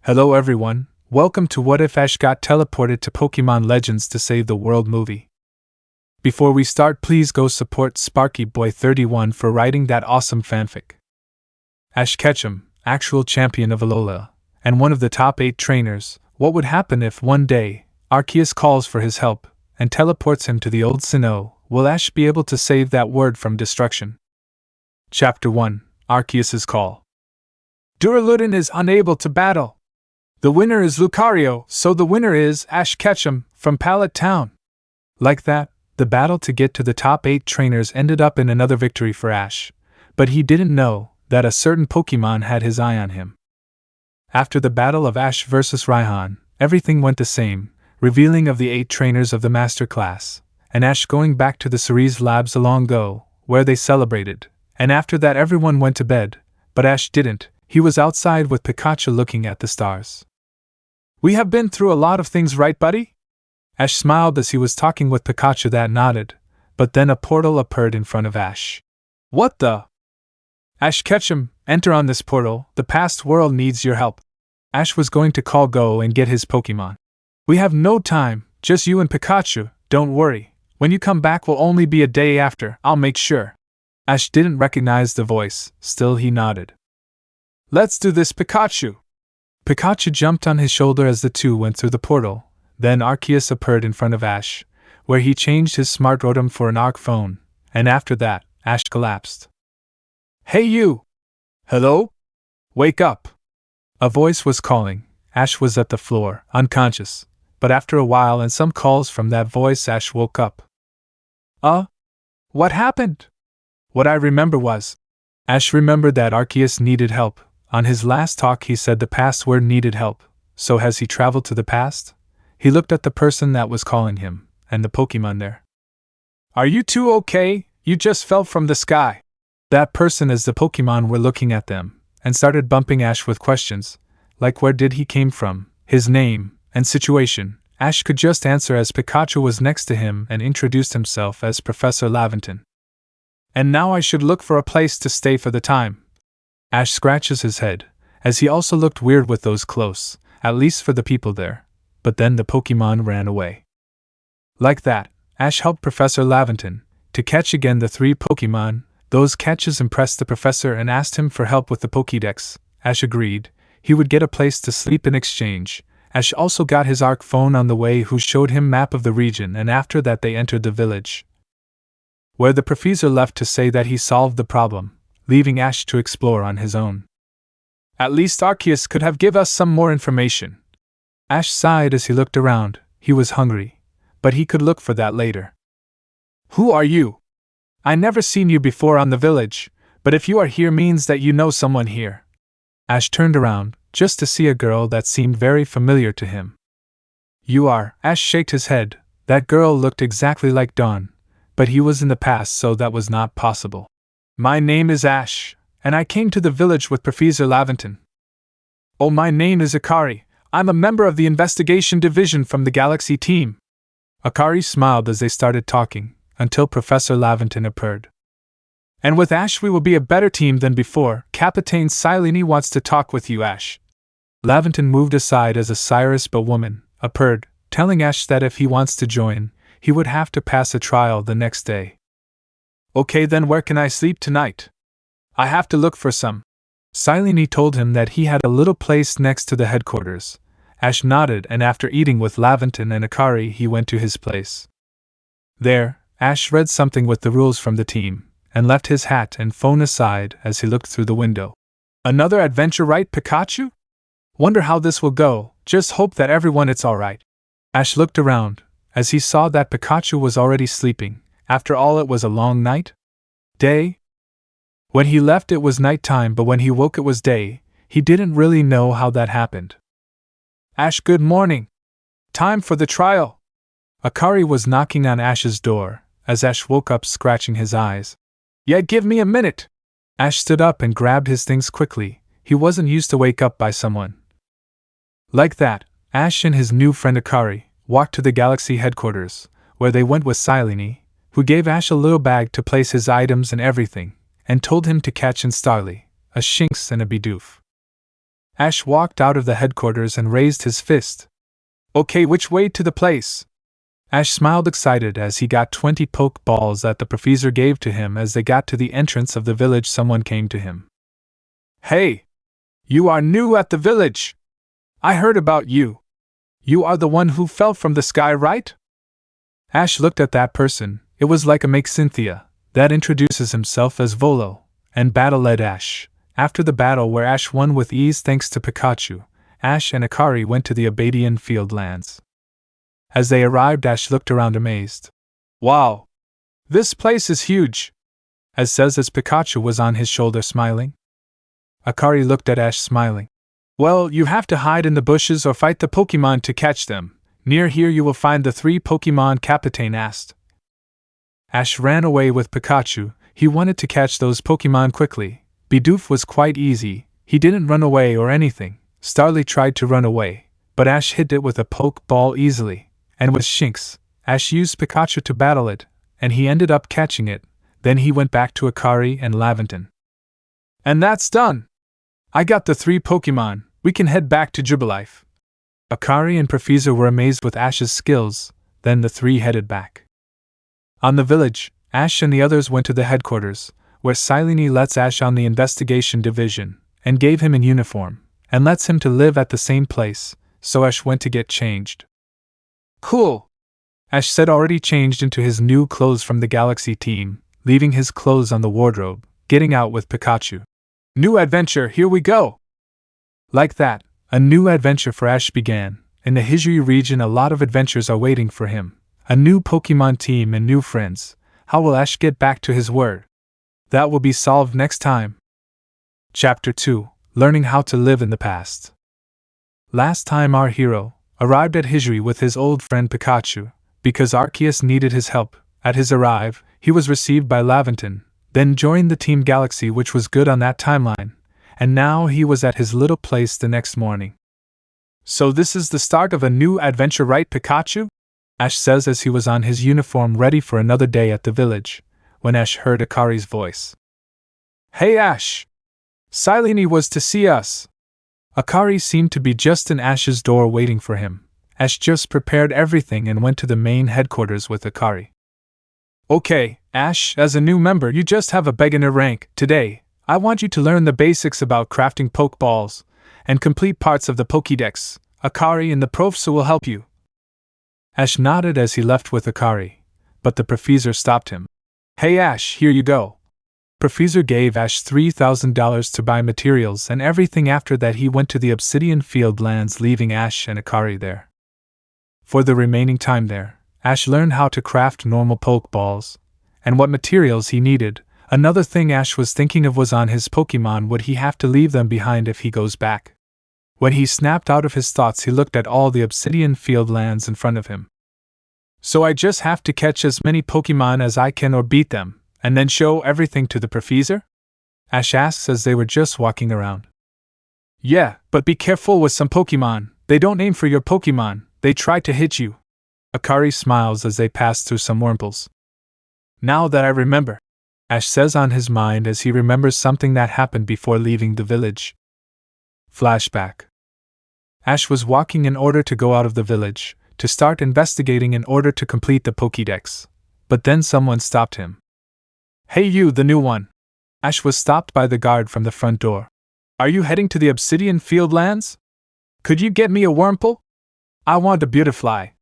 Hello everyone, welcome to What If Ash Got Teleported to Pokemon Legends to Save the World movie. Before we start, please go support SparkyBoy31 for writing that awesome fanfic. Ash Ketchum, actual champion of Alola, and one of the top 8 trainers, what would happen if one day, Arceus calls for his help, and teleports him to the old Sinnoh? Will Ash be able to save that world from destruction? Chapter 1, Arceus's Call. Ursaluna is unable to battle. The winner is Lucario, so the winner is Ash Ketchum from Pallet Town. Like that, the battle to get to the top 8 trainers ended up in another victory for Ash, but he didn't know that a certain Pokemon had his eye on him. After the battle of Ash vs. Raihan, everything went the same, revealing of the 8 trainers of the Master Class, and Ash going back to the Cerise Labs long ago, where they celebrated, and after that everyone went to bed, but Ash didn't. He was outside with Pikachu looking at the stars. We have been through a lot of things, right, buddy? Ash smiled as he was talking with Pikachu that nodded, but then a portal appeared in front of Ash. What the? Ash Ketchum, enter on this portal, the past world needs your help. Ash was going to call Go and get his Pokemon. We have no time, just you and Pikachu, don't worry. When you come back will only be a day after, I'll make sure. Ash didn't recognize the voice, still he nodded. Let's do this, Pikachu! Pikachu jumped on his shoulder as the two went through the portal. Then Arceus appeared in front of Ash, where he changed his smart rotom for an Arc phone, and after that, Ash collapsed. Hey you! Hello? Wake up! A voice was calling. Ash was at the floor, unconscious, but after a while and some calls from that voice, Ash woke up. What happened? What I remember was, Ash remembered that Arceus needed help. On his last talk he said the past word needed help, so has he traveled to the past? He looked at the person that was calling him, and the Pokemon there. Are you two okay? You just fell from the sky. That person as the Pokemon were looking at them, and started bumping Ash with questions, like where did he came from, his name, and situation. Ash could just answer as Pikachu was next to him and introduced himself as Professor Laventon. And now I should look for a place to stay for the time. Ash scratches his head, as he also looked weird with those close, at least for the people there, but then the Pokemon ran away. Like that, Ash helped Professor Laventon to catch again the 3 Pokemon. Those catches impressed the professor and asked him for help with the Pokédex. Ash agreed, he would get a place to sleep in exchange. Ash also got his Arc phone on the way who showed him map of the region, and after that they entered the village, where the professor left to say that he solved the problem, leaving Ash to explore on his own. At least Arceus could have given us some more information. Ash sighed as he looked around. He was hungry, but he could look for that later. Who are you? I never seen you before on the village, but if you are here means that you know someone here. Ash turned around, just to see a girl that seemed very familiar to him. You are, Ash shook his head. That girl looked exactly like Dawn, but he was in the past so that was not possible. My name is Ash, and I came to the village with Professor Laventon. Oh, my name is Akari. I'm a member of the investigation division from the Galaxy team. Akari smiled as they started talking, until Professor Laventon appeared. And with Ash we will be a better team than before. Captain Silene wants to talk with you, Ash. Laventon moved aside as a Cyrusba woman appeared, telling Ash that if he wants to join, he would have to pass a trial the next day. Okay, then where can I sleep tonight? I have to look for some. Silene told him that he had a little place next to the headquarters. Ash nodded, and after eating with Laventon and Akari he went to his place. There, Ash read something with the rules from the team, and left his hat and phone aside as he looked through the window. Another adventure, right, Pikachu? Wonder how this will go, just hope that everyone it's alright. Ash looked around, as he saw that Pikachu was already sleeping. After all, it was a long night? Day? When he left it was night time, but when he woke it was day. He didn't really know how that happened. Ash, good morning. Time for the trial. Akari was knocking on Ash's door, as Ash woke up scratching his eyes. Yeah, give me a minute. Ash stood up and grabbed his things quickly. He wasn't used to wake up by someone. Like that, Ash and his new friend Akari walked to the Galaxy headquarters, where they went with Silene, who gave Ash a little bag to place his items and everything, and told him to catch in Starly, a Shinx and a Bidoof. Ash walked out of the headquarters and raised his fist. Okay, which way to the place? Ash smiled excited as he got 20 Pokeballs that the professor gave to him. As they got to the entrance of the village, someone came to him. Hey! You are new at the village! I heard about you. You are the one who fell from the sky, right? Ash looked at that person. It was like a Cynthia that introduces himself as Volo, and battle-led Ash. After the battle where Ash won with ease thanks to Pikachu, Ash and Akari went to the Abadian Fieldlands. As they arrived, Ash looked around amazed. Wow! This place is huge! As Pikachu was on his shoulder smiling. Akari looked at Ash smiling. Well, you have to hide in the bushes or fight the Pokémon to catch them. Near here you will find the 3 Pokémon Captain asked. Ash ran away with Pikachu. He wanted to catch those Pokémon quickly. Bidoof was quite easy. He didn't run away or anything. Starly tried to run away, but Ash hit it with a Pokeball easily. And with Shinx, Ash used Pikachu to battle it, and he ended up catching it. Then he went back to Akari and Laventon. And that's done! I got the 3 Pokémon. We can head back to Jubilife. Akari and Professor were amazed with Ash's skills. Then the 3 headed back. On the village, Ash and the others went to the headquarters, where Silene lets Ash on the investigation division, and gave him a uniform, and lets him to live at the same place, so Ash went to get changed. Cool! Ash said, already changed into his new clothes from the Galaxy team, leaving his clothes on the wardrobe, getting out with Pikachu. New adventure, here we go! Like that, a new adventure for Ash began. In the Hisui region, a lot of adventures are waiting for him. A new Pokemon team and new friends. How will Ash get back to his word? That will be solved next time. Chapter 2: Learning How to Live in the Past. Last time our hero arrived at Hisui with his old friend Pikachu, because Arceus needed his help. At his arrival, he was received by Laventon, then joined the Team Galaxy, which was good on that timeline, and now he was at his little place the next morning. So this is the start of a new adventure, right, Pikachu? Ash says as he was on his uniform ready for another day at the village, when Ash heard Akari's voice. Hey Ash! Silene was to see us! Akari seemed to be just in Ash's door waiting for him. Ash just prepared everything and went to the main headquarters with Akari. Okay, Ash, as a new member you just have a beginner rank. Today, I want you to learn the basics about crafting Pokeballs, and complete parts of the Pokédex. Akari and the Professor will help you. Ash nodded as he left with Akari, but the Professor stopped him. Hey Ash, here you go. Professor gave Ash $3,000 to buy materials and everything. After that he went to the Obsidian Fieldlands, leaving Ash and Akari there. For the remaining time there, Ash learned how to craft normal Pokeballs, and what materials he needed. Another thing Ash was thinking of was on his Pokemon, would he have to leave them behind if he goes back? When he snapped out of his thoughts, he looked at all the Obsidian Fieldlands in front of him. So I just have to catch as many Pokemon as I can or beat them, and then show everything to the Professor? Ash asks as they were just walking around. Yeah, but be careful with some Pokemon. They don't aim for your Pokemon, they try to hit you. Akari smiles as they pass through some wurmples. Now that I remember, Ash says on his mind as he remembers something that happened before leaving the village. Flashback. Ash was walking in order to go out of the village, to start investigating in order to complete the Pokédex. But then someone stopped him. Hey you, the new one. Ash was stopped by the guard from the front door. Are you heading to the Obsidian Fieldlands? Could you get me a Wurmple? I want a Beautifly.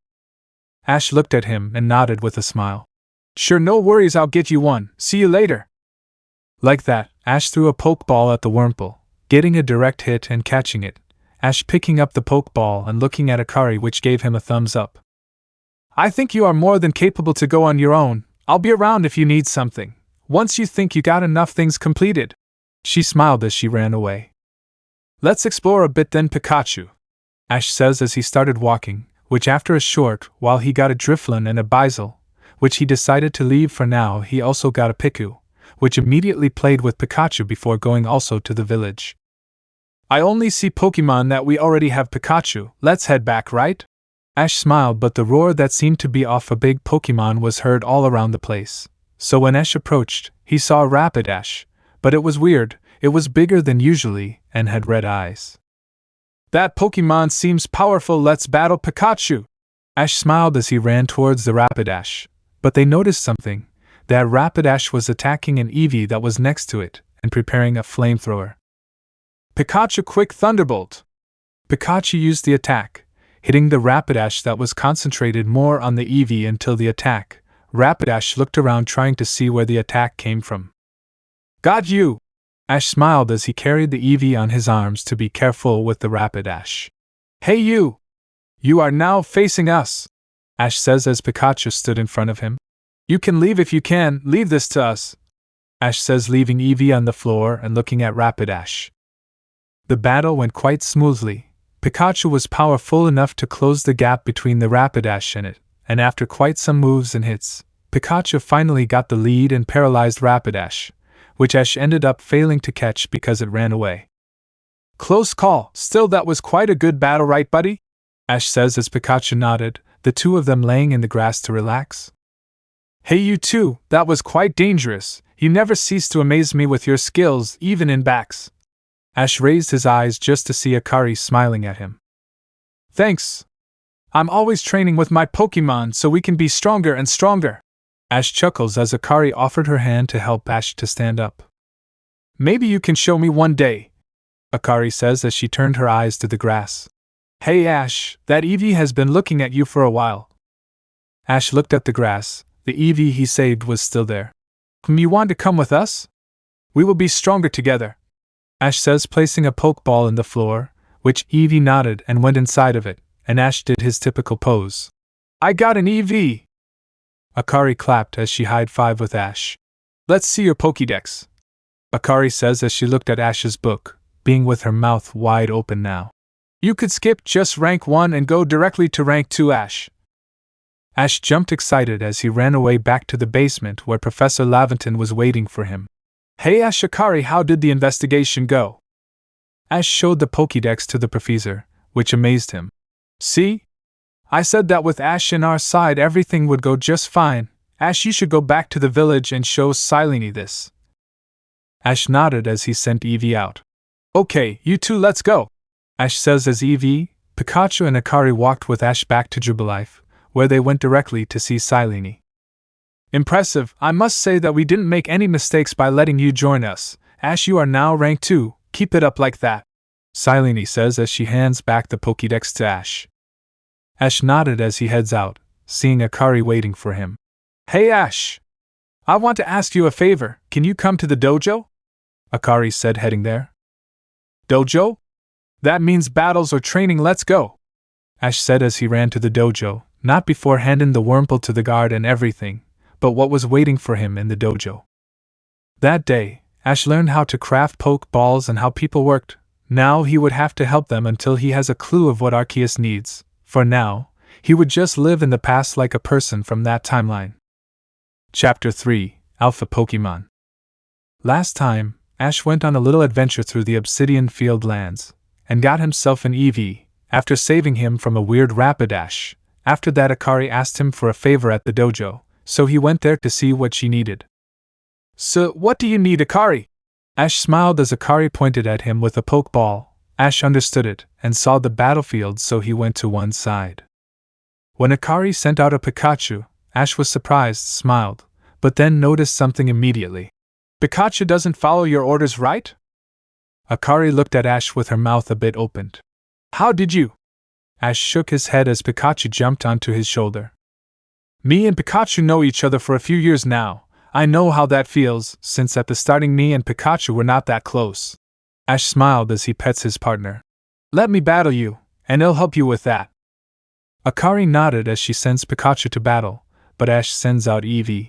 Ash looked at him and nodded with a smile. Sure, no worries, I'll get you one. See you later. Like that, Ash threw a Pokeball at the Wurmple, getting a direct hit and catching it. Ash picking up the Pokeball and looking at Akari, which gave him a thumbs up. I think you are more than capable to go on your own. I'll be around if you need something. Once you think you got enough things completed. She smiled as she ran away. Let's explore a bit then, Pikachu. Ash says as he started walking, which after a short while he got a Drifloon and a Buizel, which he decided to leave for now. He also got a Piku, which immediately played with Pikachu before going also to the village. I only see Pokemon that we already have, Pikachu. Let's head back, right? Ash smiled, but the roar that seemed to be off a big Pokemon was heard all around the place. So when Ash approached, he saw a Rapidash, but it was weird. It was bigger than usually and had red eyes. That Pokémon seems powerful, let's battle Pikachu! Ash smiled as he ran towards the Rapidash, but they noticed something. That Rapidash was attacking an Eevee that was next to it, and preparing a flamethrower. Pikachu, quick Thunderbolt! Pikachu used the attack, hitting the Rapidash that was concentrated more on the Eevee until the attack. Rapidash looked around trying to see where the attack came from. Got you! Ash smiled as he carried the Eevee on his arms to be careful with the Rapidash. Hey you! You are now facing us! Ash says as Pikachu stood in front of him. You can leave if you can, leave this to us! Ash says, leaving Eevee on the floor and looking at Rapidash. The battle went quite smoothly. Pikachu was powerful enough to close the gap between the Rapidash and it, and after quite some moves and hits, Pikachu finally got the lead and paralyzed Rapidash, which Ash ended up failing to catch because it ran away. Close call, still that was quite a good battle, right buddy? Ash says as Pikachu nodded, the two of them laying in the grass to relax. Hey you two, that was quite dangerous, you never cease to amaze me with your skills, even in backs. Ash raised his eyes just to see Akari smiling at him. Thanks. I'm always training with my Pokémon so we can be stronger and stronger. Ash chuckles as Akari offered her hand to help Ash to stand up. Maybe you can show me one day, Akari says as she turned her eyes to the grass. Hey Ash, that Eevee has been looking at you for a while. Ash looked at the grass. The Eevee he saved was still there. You want to come with us? We will be stronger together, Ash says, placing a Pokeball in the floor, which Eevee nodded and went inside of it, and Ash did his typical pose. I got an Eevee! Akari clapped as she high-fived with Ash. Let's see your Pokédex, Akari says as she looked at Ash's book, being with her mouth wide open now. You could skip just rank 1 and go directly to rank 2, Ash. Ash jumped excited as he ran away back to the basement where Professor Laventon was waiting for him. Hey Ash, Akari, how did the investigation go? Ash showed the Pokédex to the professor, which amazed him. See? I said that with Ash in our side everything would go just fine. Ash, you should go back to the village and show Silene this. Ash nodded as he sent Eevee out. Okay, you two, let's go, Ash says as Eevee, Pikachu and Akari walked with Ash back to Jubilife, where they went directly to see Silene. Impressive, I must say that we didn't make any mistakes by letting you join us. Ash, you are now rank 2, keep it up like that, Silene says as she hands back the Pokédex to Ash. Ash nodded as he heads out, seeing Akari waiting for him. Hey Ash! I want to ask you a favor, can you come to the dojo? Akari said, heading there. Dojo? That means battles or training, let's go, Ash said as he ran to the dojo, not before handing the Wurmple to the guard and everything, but what was waiting for him in the dojo. That day, Ash learned how to craft Pokeballs and how people worked. Now he would have to help them until he has a clue of what Arceus needs. For now, he would just live in the past like a person from that timeline. Chapter 3, Alpha Pokémon. Last time, Ash went on a little adventure through the Obsidian Field lands, and got himself an Eevee, after saving him from a weird Rapidash. After that, Akari asked him for a favor at the dojo, so he went there to see what she needed. So, what do you need, Akari? Ash smiled as Akari pointed at him with a Pokeball. Ash understood it, and saw the battlefield, so he went to one side. When Akari sent out a Pikachu, Ash was surprised, smiled, but then noticed something immediately. Pikachu doesn't follow your orders, right? Akari looked at Ash with her mouth a bit opened. How did you? Ash shook his head as Pikachu jumped onto his shoulder. Me and Pikachu know each other for a few years now. I know how that feels, since at the starting me and Pikachu were not that close. Ash smiled as he pets his partner. Let me battle you, and I'll help you with that. Akari nodded as she sends Pikachu to battle, but Ash sends out Eevee.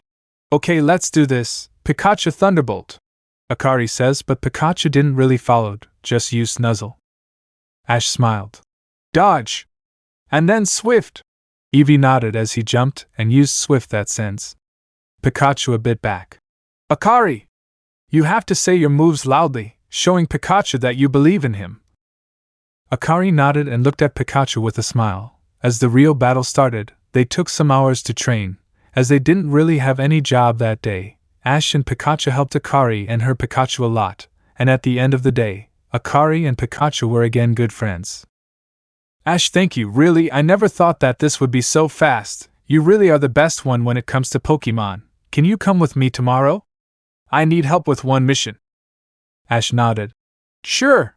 Okay, let's do this, Pikachu Thunderbolt, Akari says, but Pikachu didn't really follow, just used Nuzzle. Ash smiled. Dodge! And then Swift! Eevee nodded as he jumped and used Swift that sends Pikachu a bit back. Akari! You have to say your moves loudly, showing Pikachu that you believe in him. Akari nodded and looked at Pikachu with a smile. As the real battle started, they took some hours to train. As they didn't really have any job that day, Ash and Pikachu helped Akari and her Pikachu a lot, and at the end of the day, Akari and Pikachu were again good friends. Ash, thank you, really, I never thought that this would be so fast. You really are the best one when it comes to Pokémon. Can you come with me tomorrow? I need help with one mission. Ash nodded. Sure.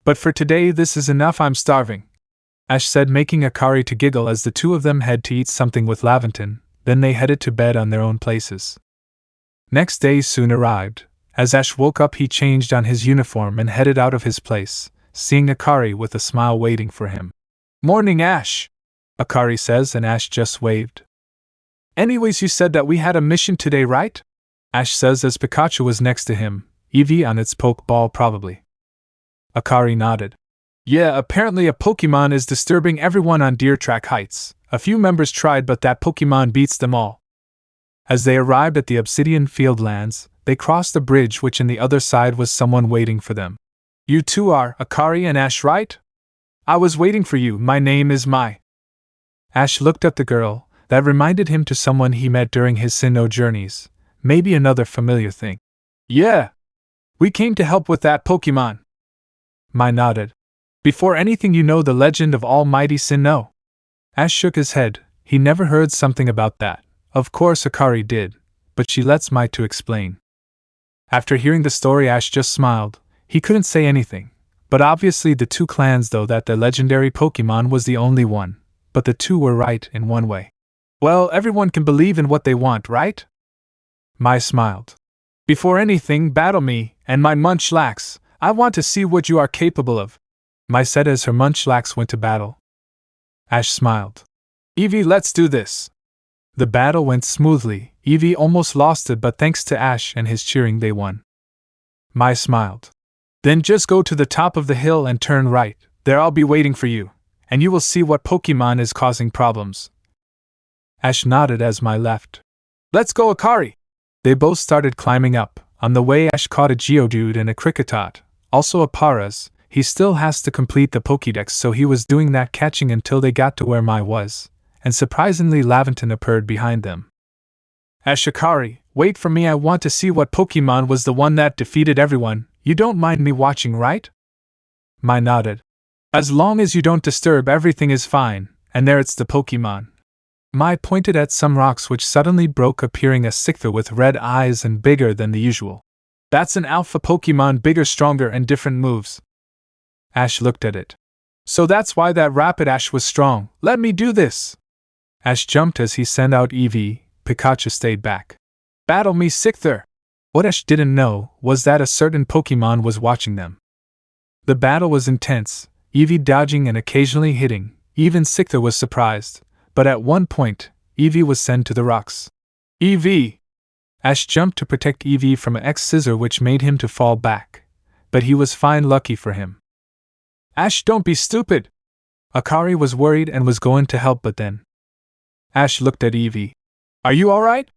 But for today this is enough, I'm starving. Ash said, making Akari to giggle as the two of them had to eat something with Laventon, then they headed to bed on their own places. Next day soon arrived. As Ash woke up he changed on his uniform and headed out of his place, seeing Akari with a smile waiting for him. Morning, Ash, Akari says, and Ash just waved. Anyways, you said that we had a mission today, right? Ash says as Pikachu was next to him, Eevee on its Pokeball probably. Akari nodded. Yeah, apparently a Pokemon is disturbing everyone on Deer Track Heights. A few members tried but that Pokemon beats them all. As they arrived at the Obsidian Fieldlands, they crossed a bridge which on the other side was someone waiting for them. You two are Akari and Ash, right? I was waiting for you, my name is Mai. Ash looked at the girl. That reminded him to someone he met during his Sinnoh journeys. Maybe another familiar thing. Yeah. We came to help with that Pokemon. Mai nodded. Before anything you know the legend of Almighty Sinnoh? Ash shook his head. He never heard something about that. Of course Akari did, but she lets Mai to explain. After hearing the story Ash just smiled. He couldn't say anything. But obviously the two clans though that the legendary Pokemon was the only one. But the two were right in one way. Well, everyone can believe in what they want, right? Mai smiled. Before anything, battle me, and my Munchlax. I want to see what you are capable of. Mai said as her Munchlax went to battle. Ash smiled. Eevee, let's do this. The battle went smoothly. Eevee almost lost it, but thanks to Ash and his cheering they won. Mai smiled. Then just go to the top of the hill and turn right. There I'll be waiting for you, and you will see what Pokemon is causing problems. Ash nodded as Mai left. Let's go, Akari! They both started climbing up. On the way Ash caught a Geodude and a Kricketot, also a Paras. He still has to complete the Pokédex, so he was doing that catching until they got to where Mai was, and surprisingly Laventon appeared behind them. Ash, Akari, wait for me, I want to see what Pokemon was the one that defeated everyone. You don't mind me watching, right? Mai nodded. As long as you don't disturb, everything is fine, and there it's the Pokemon. Mai pointed at some rocks which suddenly broke, appearing a Scyther with red eyes and bigger than the usual. That's an alpha Pokemon, bigger, stronger, and different moves. Ash looked at it. So that's why that Rapidash was strong. Let me do this! Ash jumped as he sent out Eevee. Pikachu stayed back. Battle me, Scyther! What Ash didn't know was that a certain Pokemon was watching them. The battle was intense, Eevee dodging and occasionally hitting. Even Scyther was surprised. But at one point, Eevee was sent to the rocks. Eevee! Ash jumped to protect Eevee from an X-Scissor which made him to fall back. But he was fine, lucky for him. Ash, don't be stupid! Akari was worried and was going to help, but then Ash looked at Eevee. Are you alright?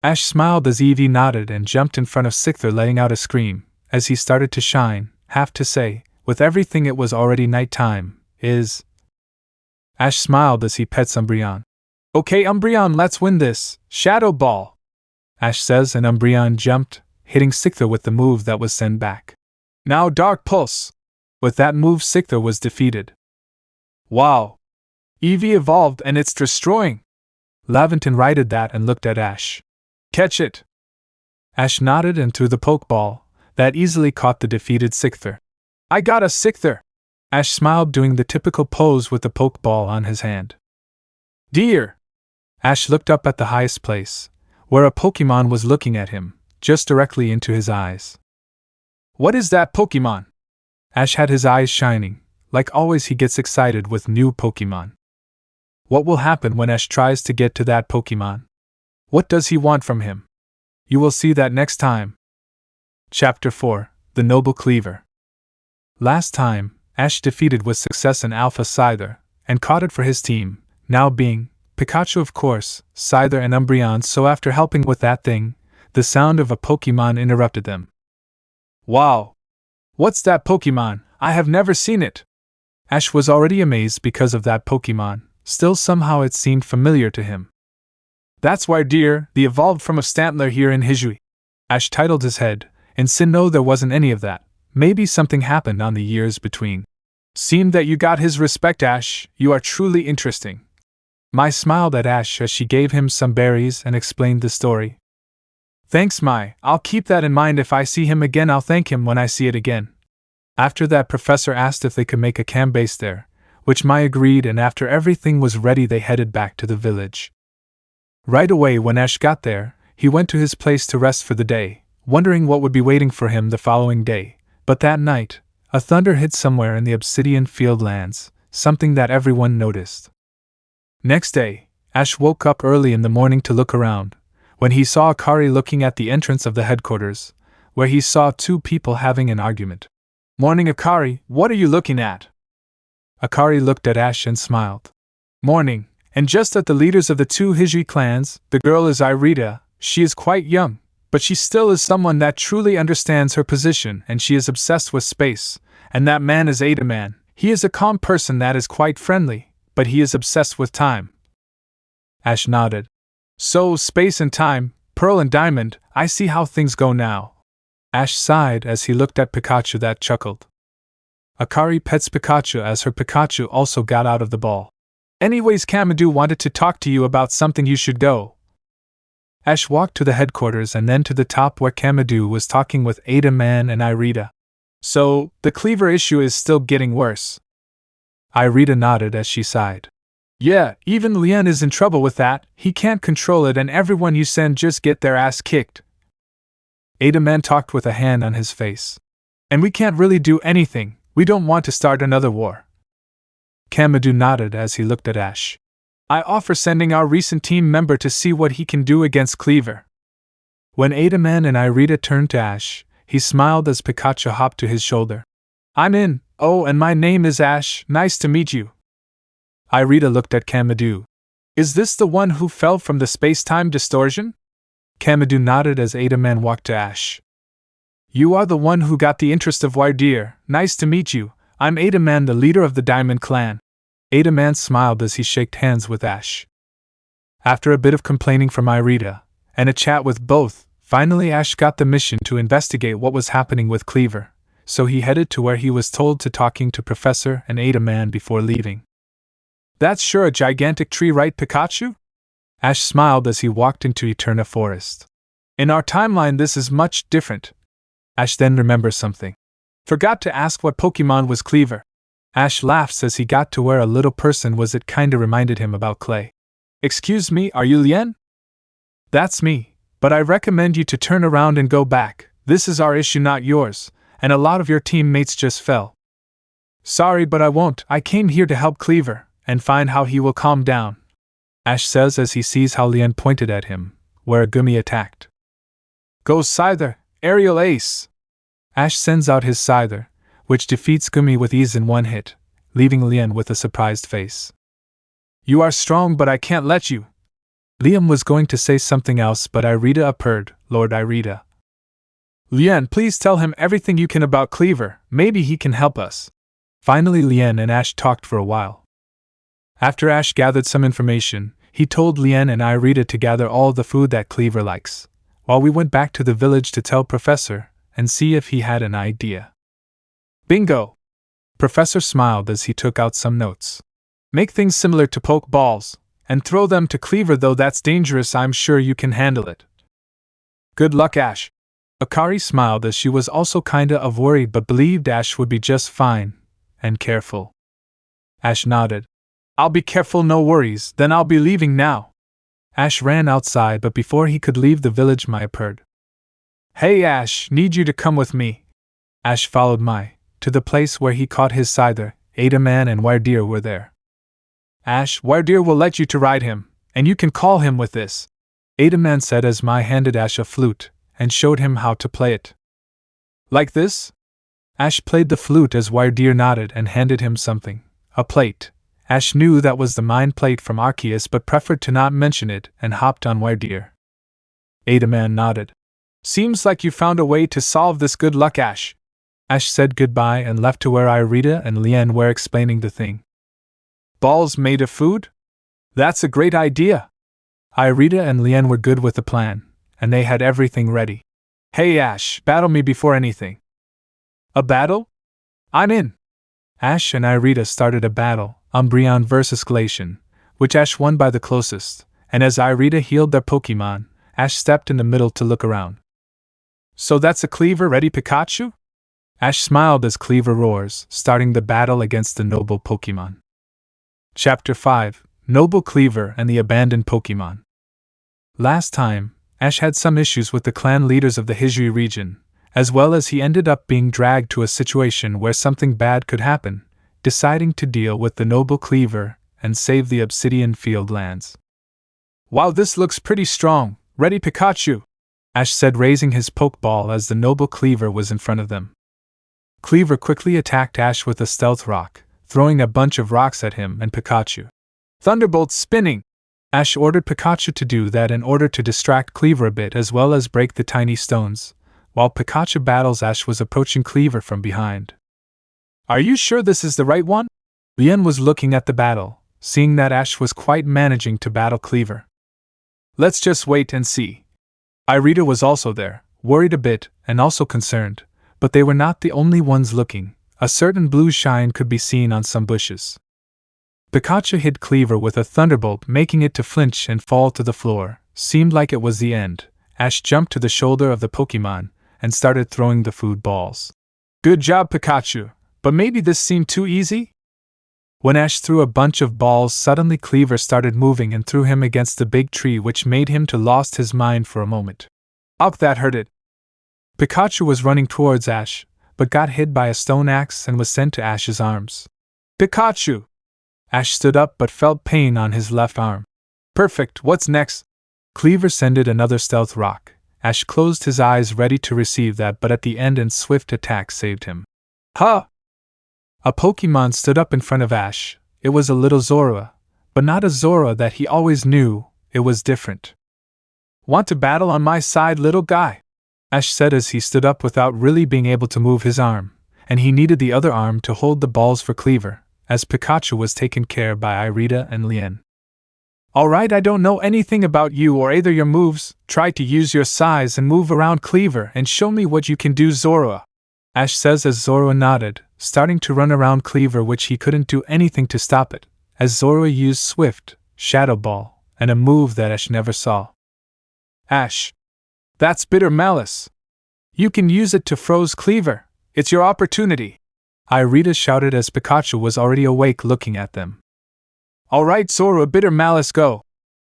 Ash smiled as Eevee nodded and jumped in front of Scyther, letting out a scream. As he started to shine, have to say, with everything it was already nighttime, Ash smiled as he pets Umbreon. Okay, Umbreon, let's win this. Shadow Ball! Ash says, and Umbreon jumped, hitting Scyther with the move that was sent back. Now Dark Pulse! With that move Scyther was defeated. Wow! Eevee evolved and it's destroying! Laventon righted that and looked at Ash. Catch it! Ash nodded and threw the Pokeball, that easily caught the defeated Scyther. I got a Scyther! Ash smiled, doing the typical pose with the Pokeball on his hand. Dear! Ash looked up at the highest place, where a Pokemon was looking at him, just directly into his eyes. What is that Pokemon? Ash had his eyes shining. Like always, he gets excited with new Pokemon. What will happen when Ash tries to get to that Pokemon? What does he want from him? You will see that next time. Chapter 4: The Noble Cleaver. Last time, Ash defeated with success an Alpha Scyther, and caught it for his team, now being Pikachu, of course, Scyther and Umbreon. So after helping with that thing, the sound of a Pokemon interrupted them. Wow! What's that Pokemon? I have never seen it! Ash was already amazed because of that Pokemon, still somehow it seemed familiar to him. That's why, dear, the evolved from a Stantler here in Hisui. Ash titled his head. In Sinnoh there wasn't any of that. maybe something happened on the years between. Seemed that you got his respect, Ash. You are truly interesting. Mai smiled at Ash as she gave him some berries and explained the story. Thanks, Mai. I'll keep that in mind. If I see him again, I'll thank him when I see it again. After that, Professor asked if they could make a camp base there, which Mai agreed, and after everything was ready, they headed back to the village. Right away, when Ash got there, he went to his place to rest for the day, wondering what would be waiting for him the following day. But that night, a thunder hit somewhere in the Obsidian Fieldlands, something that everyone noticed. Next day, Ash woke up early in the morning to look around, when he saw Akari looking at the entrance of the headquarters, where he saw two people having an argument. Morning, Akari, what are you looking at? Akari looked at Ash and smiled. Morning, and just at the leaders of the two Hisui clans. The girl is Irida. She is quite young, but she still is someone that truly understands her position, and she is obsessed with space. And that man is Adaman. He is a calm person that is quite friendly, but he is obsessed with time. Ash nodded. So, space and time, Pearl and Diamond, I see how things go now. Ash sighed as he looked at Pikachu that chuckled. Akari pets Pikachu as her Pikachu also got out of the ball. Anyways, Kamadu wanted to talk to you about something. You should go. Ash walked to the headquarters and then to the top where Kamadu was talking with Adaman and Irida. So, the Cleaver issue is still getting worse. Irida nodded as she sighed. Yeah, even Lien is in trouble with that. He can't control it and everyone you send just get their ass kicked. Adaman talked with a hand on his face. And we can't really do anything. We don't want to start another war. Kamadu nodded as he looked at Ash. I offer sending our recent team member to see what he can do against Cleaver. When Adaman and Irida turned to Ash, he smiled as Pikachu hopped to his shoulder. I'm in. Oh, and my name is Ash. Nice to meet you. Irida looked at Kamadu. Is this the one who fell from the space-time distortion? Kamadu nodded as Adaman walked to Ash. You are the one who got the interest of Wardeer. Nice to meet you. I'm Adaman, the leader of the Diamond Clan. Adaman smiled as he shook hands with Ash. After a bit of complaining from Irida, and a chat with both, finally Ash got the mission to investigate what was happening with Cleaver, so he headed to where he was told to talking to Professor and Adaman before leaving. That's sure a gigantic tree, right, Pikachu? Ash smiled as he walked into Eterna Forest. In our timeline this is much different. Ash then remembers something. Forgot to ask what Pokémon was Cleaver. Ash laughs as he got to where a little person was. It kinda reminded him about Clay. Excuse me, are you Lien? That's me, but I recommend you to turn around and go back. This is our issue, not yours, and a lot of your teammates just fell. Sorry, but I won't. I came here to help Cleaver, and find how he will calm down. Ash says as he sees how Lien pointed at him, where a Gummy attacked. Go Scyther, aerial ace! Ash sends out his Scyther, which defeats Gummy with ease in one hit, leaving Lien with a surprised face. You are strong, but I can't let you. Liam was going to say something else, but Irida upped, Lord Irida. Lien, please tell him everything you can about Cleaver, maybe he can help us. Finally Lien and Ash talked for a while. After Ash gathered some information, he told Lien and Irida to gather all the food that Cleaver likes, while we went back to the village to tell Professor, and see if he had an idea. Bingo! Professor smiled as he took out some notes. Make things similar to Pokeballs, and throw them to Cleaver, though that's dangerous. I'm sure you can handle it. Good luck, Ash. Akari smiled as she was also kinda of worried but believed Ash would be just fine, and careful. Ash nodded. I'll be careful, no worries, then I'll be leaving now. Ash ran outside, but before he could leave the village, Mai appeared. Hey Ash, need you to come with me. Ash followed Mai to the place where he caught his Scyther. Adaman and Wardeer were there. Ash, Wardeer will let you to ride him, and you can call him with this, Adaman said as Mai handed Ash a flute, and showed him how to play it. Like this? Ash played the flute as Wardeer nodded and handed him something, a plate. Ash knew that was the mind plate from Arceus but preferred to not mention it and hopped on Wardeer. Adaman nodded. Seems like you found a way to solve this. Good luck, Ash. Ash said goodbye and left to where Irida and Lien were explaining the thing. Balls made of food? That's a great idea. Irida and Lien were good with the plan, and they had everything ready. Hey Ash, battle me before anything. A battle? I'm in! Ash and Irida started a battle, Umbreon vs Glacian, which Ash won by the closest, and as Irida healed their Pokémon, Ash stepped in the middle to look around. So that's a Cleaver ready Pikachu? Ash smiled as Cleaver roars, starting the battle against the noble Pokémon. Chapter 5: Noble Cleaver and the Abandoned Pokémon. Last time, Ash had some issues with the clan leaders of the Hisui region, as well as he ended up being dragged to a situation where something bad could happen, deciding to deal with the noble Cleaver and save the Obsidian Field lands. Wow, this looks pretty strong, ready Pikachu! Ash said, raising his Pokeball as the noble Cleaver was in front of them. Cleaver quickly attacked Ash with a stealth rock, throwing a bunch of rocks at him and Pikachu. Thunderbolt spinning! Ash ordered Pikachu to do that in order to distract Cleaver a bit as well as break the tiny stones. While Pikachu battles, Ash was approaching Cleaver from behind. Are you sure this is the right one? Lien was looking at the battle, seeing that Ash was quite managing to battle Cleaver. Let's just wait and see. Irida was also there, worried a bit and also concerned, but they were not the only ones looking. A certain blue shine could be seen on some bushes. Pikachu hit Cleaver with a thunderbolt, making it to flinch and fall to the floor. Seemed like it was the end. Ash jumped to the shoulder of the Pokémon and started throwing the food balls. Good job, Pikachu, but maybe this seemed too easy? When Ash threw a bunch of balls, suddenly Cleaver started moving and threw him against the big tree, which made him to lost his mind for a moment. Ouch, that hurted. Pikachu was running towards Ash, but got hit by a stone axe and was sent to Ash's arms. Pikachu! Ash stood up but felt pain on his left arm. Perfect, what's next? Cleaver sended another stealth rock. Ash closed his eyes ready to receive that, but at the end and swift attack saved him. Huh! A Pokémon stood up in front of Ash. It was a little Zorua, but not a Zorua that he always knew. It was different. Want to battle on my side, little guy? Ash said as he stood up without really being able to move his arm, and he needed the other arm to hold the balls for Cleaver, as Pikachu was taken care by Irida and Lien. Alright, I don't know anything about you or either your moves. Try to use your size and move around Cleaver and show me what you can do, Zorua. Ash says as Zorua nodded, starting to run around Cleaver, which he couldn't do anything to stop it, as Zorua used Swift, Shadow Ball, and a move that Ash never saw. Ash. That's Bitter Malice. You can use it to froze Cleaver. It's your opportunity. Irida shouted as Pikachu was already awake looking at them. Alright, Zorua, Bitter Malice, go!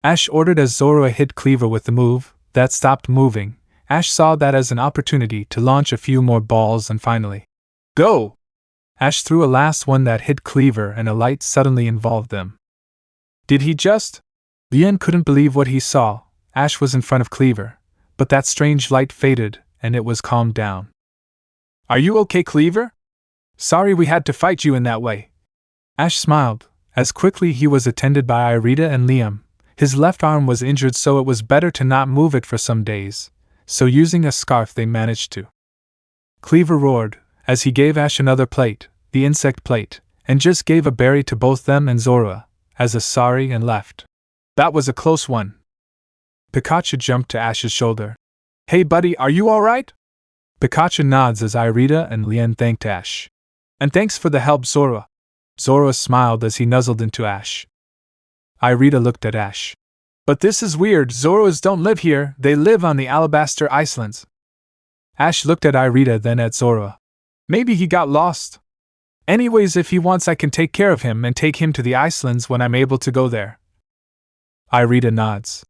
Ash ordered as Zorua hit Cleaver with the move that stopped moving. Ash saw that as an opportunity to launch a few more balls and finally, go! Ash threw a last one that hit Cleaver and a light suddenly involved them. Did he just? Lien couldn't believe what he saw. Ash was in front of Cleaver, but that strange light faded and it was calmed down. Are you okay, Cleaver? Sorry we had to fight you in that way. Ash smiled. As quickly he was attended by Irida and Liam. His left arm was injured, so it was better to not move it for some days, so using a scarf they managed to. Cleaver roared, as he gave Ash another plate, the insect plate, and just gave a berry to both them and Zorua, as a sorry, and left. That was a close one. Pikachu jumped to Ash's shoulder. Hey buddy, are you alright? Pikachu nods as Irida and Lien thanked Ash. And thanks for the help, Zorua. Zorua smiled as he nuzzled into Ash. Irida looked at Ash. But this is weird, Zoruas don't live here, they live on the Alabaster Islands. Ash looked at Irida, then at Zorua. Maybe he got lost. Anyways, if he wants I can take care of him and take him to the Icelands when I'm able to go there. Irida nods.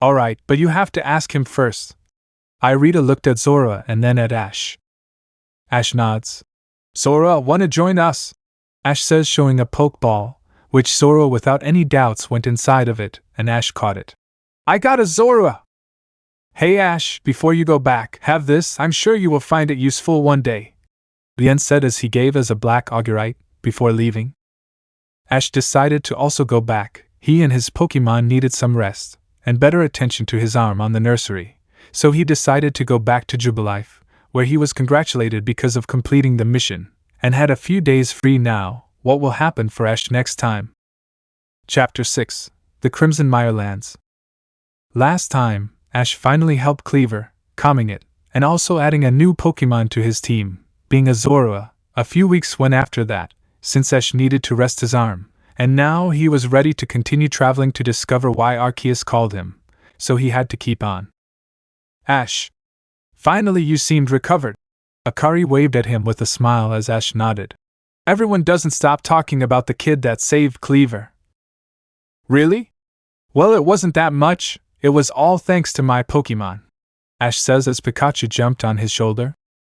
Alright, but you have to ask him first. Irida looked at Zorua and then at Ash. Ash nods. Zorua, wanna join us? Ash says, showing a Pokeball, which Zorua without any doubts went inside of it, and Ash caught it. I got a Zorua! Hey Ash, before you go back, have this, I'm sure you will find it useful one day. Lien said as he gave us a black Augurite, before leaving. Ash decided to also go back. He and his Pokemon needed some rest, and better attention to his arm on the nursery, so he decided to go back to Jubilife, where he was congratulated because of completing the mission, and had a few days free now. What will happen for Ash next time? Chapter 6: The Crimson Mirelands. Last time, Ash finally helped Cleaver, calming it, and also adding a new Pokemon to his team, being a Zorua. A few weeks went after that, since Ash needed to rest his arm, and now he was ready to continue traveling to discover why Arceus called him, so he had to keep on. Ash. Finally you seemed recovered. Akari waved at him with a smile as Ash nodded. Everyone doesn't stop talking about the kid that saved Cleaver. Really? Well, it wasn't that much, it was all thanks to my Pokémon. Ash says as Pikachu jumped on his shoulder.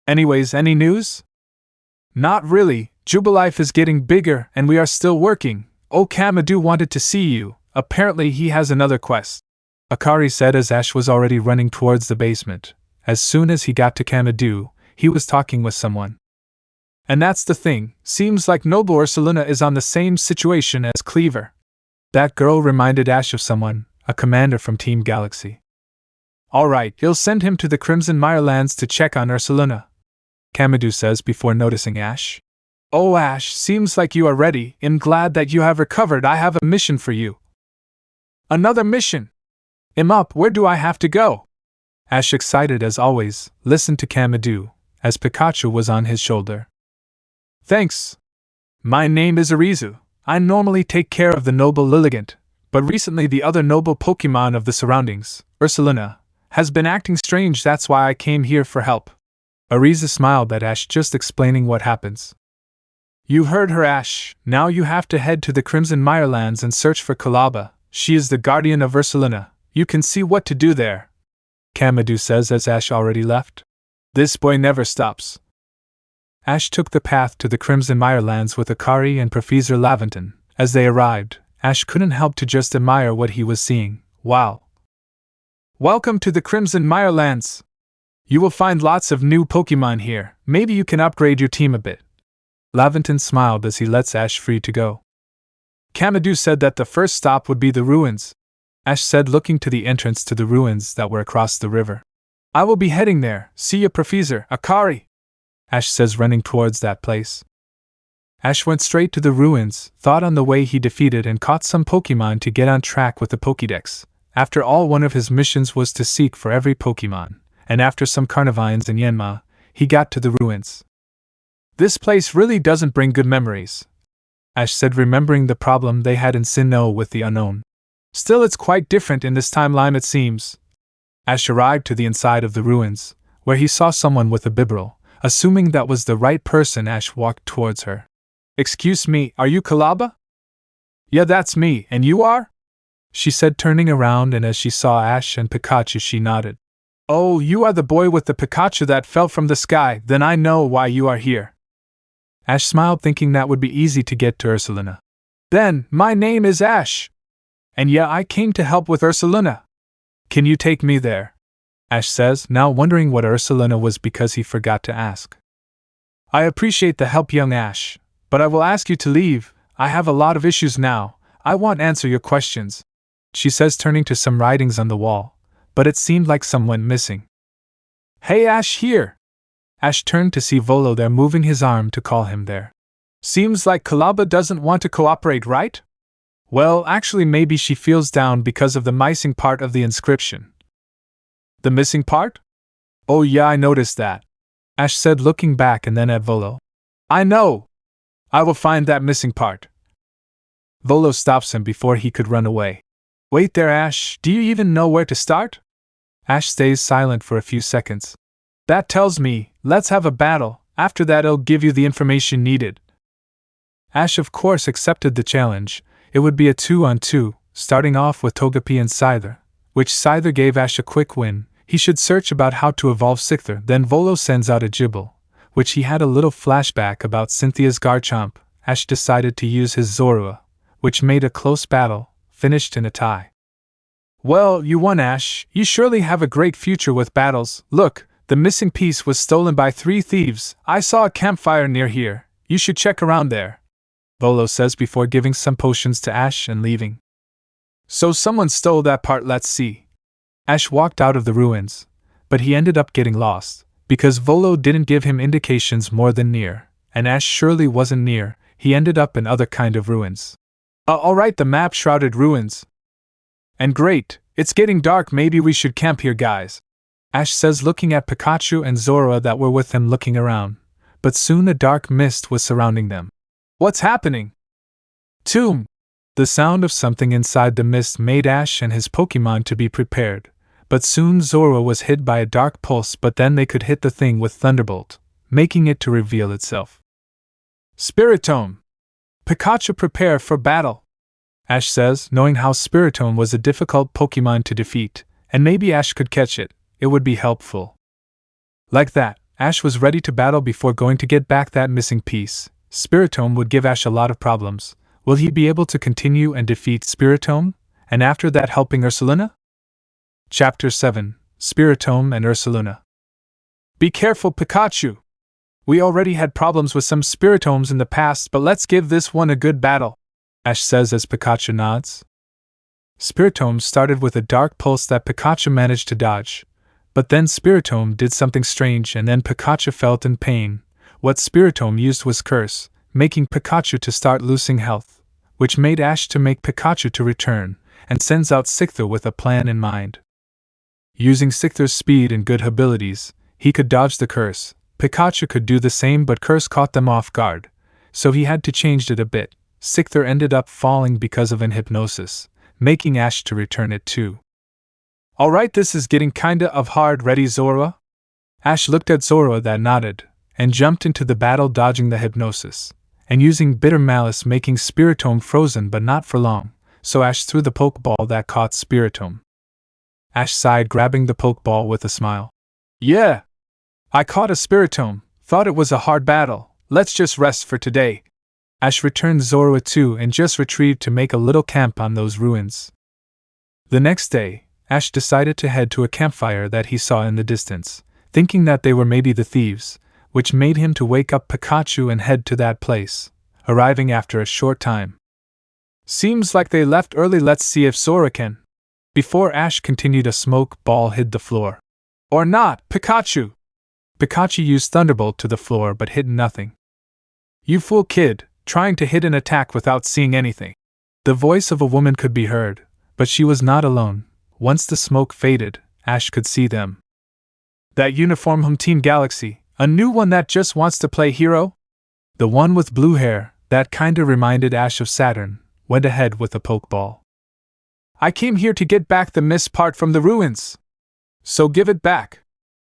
Anyways, any news? Not really, Jubilife is getting bigger and we are still working. Oh, Kamadu wanted to see you, apparently he has another quest. Akari said as Ash was already running towards the basement. As soon as he got to Kamadu, he was talking with someone. And that's the thing, seems like Noble Ursaluna is on the same situation as Cleaver. That girl reminded Ash of someone, a commander from Team Galaxy. Alright, he'll send him to the Crimson Mirelands to check on Ursaluna, Kamadu says before noticing Ash. Oh Ash, seems like you are ready, I'm glad that you have recovered, I have a mission for you. Another mission? I'm up, where do I have to go? Ash, excited as always, listened to Kamadu, as Pikachu was on his shoulder. Thanks. My name is Arizu. I normally take care of the noble Lilligant, but recently the other noble Pokémon of the surroundings, Ursaluna, has been acting strange, that's why I came here for help. Arizu smiled at Ash, just explaining what happens. You heard her, Ash. Now you have to head to the Crimson Mirelands and search for Kalaba. She is the guardian of Ursaluna. You can see what to do there, Kamadu says as Ash already left. This boy never stops. Ash took the path to the Crimson Mirelands with Akari and Professor Laventon. As they arrived, Ash couldn't help to just admire what he was seeing. Wow. Welcome to the Crimson Mirelands. You will find lots of new Pokémon here. Maybe you can upgrade your team a bit. Laventon smiled as he lets Ash free to go. Kamadu said that the first stop would be the ruins. Ash said, looking to the entrance to the ruins that were across the river. I will be heading there. See ya, Professor Akari. Ash says, running towards that place. Ash went straight to the ruins, thought on the way he defeated and caught some Pokémon to get on track with the Pokédex. After all, one of his missions was to seek for every Pokémon, and after some Carnivines in Yanma, he got to the ruins. This place really doesn't bring good memories, Ash said, remembering the problem they had in Sinnoh with the unknown. Still, it's quite different in this timeline, it seems. Ash arrived to the inside of the ruins, where he saw someone with a Bibarel. Assuming that was the right person, Ash walked towards her. Excuse me, are you Kalaba? Yeah, that's me, and you are? She said, turning around, and as she saw Ash and Pikachu she nodded. Oh, you are the boy with the Pikachu that fell from the sky, then I know why you are here. Ash smiled, thinking that would be easy to get to Ursaluna. Then, my name is Ash. And yeah, I came to help with Ursaluna. Can you take me there? Ash says, now wondering what Ursaluna was because he forgot to ask. I appreciate the help, young Ash, but I will ask you to leave. I have a lot of issues now. I won't answer your questions, she says, turning to some writings on the wall, but it seemed like some went missing. Hey Ash, here! Ash turned to see Volo there, moving his arm to call him there. Seems like Kalaba doesn't want to cooperate, right? Well, actually maybe she feels down because of the missing part of the inscription. The missing part? Oh yeah, I noticed that, Ash said, looking back and then at Volo. I know! I will find that missing part. Volo stops him before he could run away. Wait there, Ash, do you even know where to start? Ash stays silent for a few seconds. That tells me, let's have a battle, after that I'll give you the information needed. Ash of course accepted the challenge. It would be a 2-on-2, starting off with Togepi and Scyther, which Scyther gave Ash a quick win. He should search about how to evolve Scyther. Then Volo sends out a Gible, which he had a little flashback about Cynthia's Garchomp. Ash decided to use his Zorua, which made a close battle, finished in a tie. Well, you won, Ash. You surely have a great future with battles. Look, the missing piece was stolen by 3 thieves. I saw a campfire near here. You should check around there, Volo says before giving some potions to Ash and leaving. So someone stole that part, let's see. Ash walked out of the ruins, but he ended up getting lost, because Volo didn't give him indications more than near, and Ash surely wasn't near. He ended up in other kind of ruins. Alright, the map shrouded ruins. And great, it's getting dark, maybe we should camp here, guys, Ash says, looking at Pikachu and Zorua that were with him looking around. but soon a dark mist was surrounding them. What's happening? Tomb! The sound of something inside the mist made Ash and his Pokémon to be prepared, but soon Zora was hit by a dark pulse, but then they could hit the thing with Thunderbolt, making it to reveal itself. Spiritomb! Pikachu, prepare for battle! Ash says, knowing how Spiritomb was a difficult Pokémon to defeat, and maybe Ash could catch it, it would be helpful. Like that, Ash was ready to battle before going to get back that missing piece. Spiritomb would give Ash a lot of problems. Will he be able to continue and defeat Spiritomb, and after that helping Ursaluna? Chapter 7, Spiritomb and Ursaluna. Be careful, Pikachu! We already had problems with some Spiritombs in the past, but let's give this one a good battle, Ash says as Pikachu nods. Spiritomb started with a dark pulse that Pikachu managed to dodge, but then Spiritomb did something strange and then Pikachu felt in pain. What Spiritomb used was Curse, making Pikachu to start losing health, which made Ash to make Pikachu to return, and sends out Scyther with a plan in mind. Using Scyther's speed and good abilities, he could dodge the Curse. Pikachu could do the same, but Curse caught them off guard, so he had to change it a bit. Scyther ended up falling because of an hypnosis, making Ash to return it too. Alright, this is getting kinda of hard. Ready, Zora? Ash looked at Zora that nodded, and jumped into the battle, dodging the hypnosis, and using Bitter Malice, making Spiritomb frozen but not for long, so Ash threw the Pokeball that caught Spiritomb. Ash sighed, grabbing the Pokeball with a smile. Yeah! I caught a Spiritomb, thought it was a hard battle, let's just rest for today. Ash returned Zora too and just retrieved to make a little camp on those ruins. The next day, Ash decided to head to a campfire that he saw in the distance, thinking that they were maybe the thieves, which made him to wake up Pikachu and head to that place, arriving after a short time. Seems like they left early, let's see if Zora can. Before Ash continued, a smoke ball hid the floor. Or not, Pikachu! Pikachu used Thunderbolt to the floor but hit nothing. You fool kid, trying to hit an attack without seeing anything. The voice of a woman could be heard, but she was not alone. Once the smoke faded, Ash could see them. That uniform from Team Galaxy, a new one that just wants to play hero? The one with blue hair, that kinda reminded Ash of Saturn, went ahead with a Pokeball. I came here to get back the missed part from the ruins. So give it back.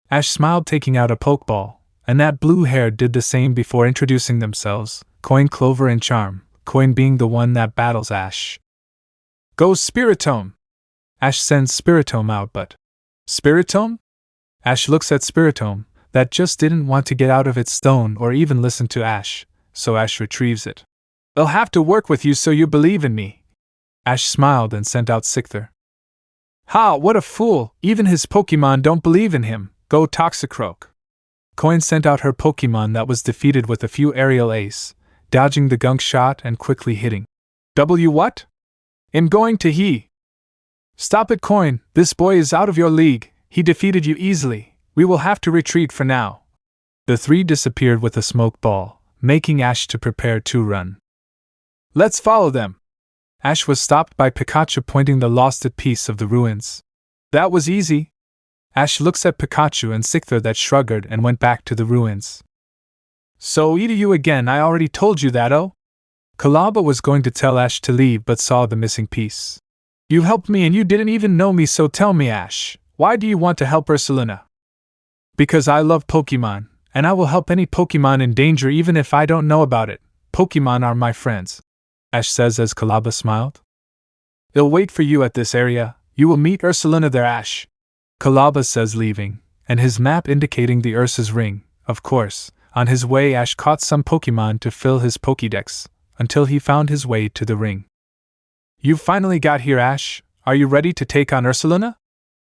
Ash smiled, taking out a Pokeball, and that blue hair did the same before introducing themselves, Coin, Clover, and Charm, Coin being the one that battles Ash. Go Spiritomb! Ash sends Spiritomb out, but... Spiritomb? Ash looks at Spiritomb, that just didn't want to get out of its stone or even listen to Ash, so Ash retrieves it. I'll have to work with you so you believe in me. Ash smiled and sent out Scyther. Ha, what a fool, even his Pokémon don't believe in him. Go Toxicroak. Coin sent out her Pokémon that was defeated with a few aerial ace, dodging the gunk shot and quickly hitting. W what? I'm going to he. Stop it, Coin, this boy is out of your league, he defeated you easily, we will have to retreat for now. The three disappeared with a smoke ball, making Ash to prepare to run. Let's follow them. Ash was stopped by Pikachu pointing the lost piece of the ruins. That was easy. Ash looks at Pikachu and Scyther that shrugged and went back to the ruins. So eat you again, I already told you that, oh? Kalaba was going to tell Ash to leave but saw the missing piece. You helped me and you didn't even know me, so tell me, Ash, why do you want to help Ursaluna? Because I love Pokémon, and I will help any Pokémon in danger even if I don't know about it. Pokémon are my friends, Ash says as Kalaba smiled. They'll wait for you at this area, you will meet Ursaluna there, Ash. Kalaba says, leaving, and his map indicating the Ursa's ring. Of course, on his way Ash caught some Pokémon to fill his Pokédex, until he found his way to the ring. You finally got here, Ash. Are you ready to take on Ursaluna?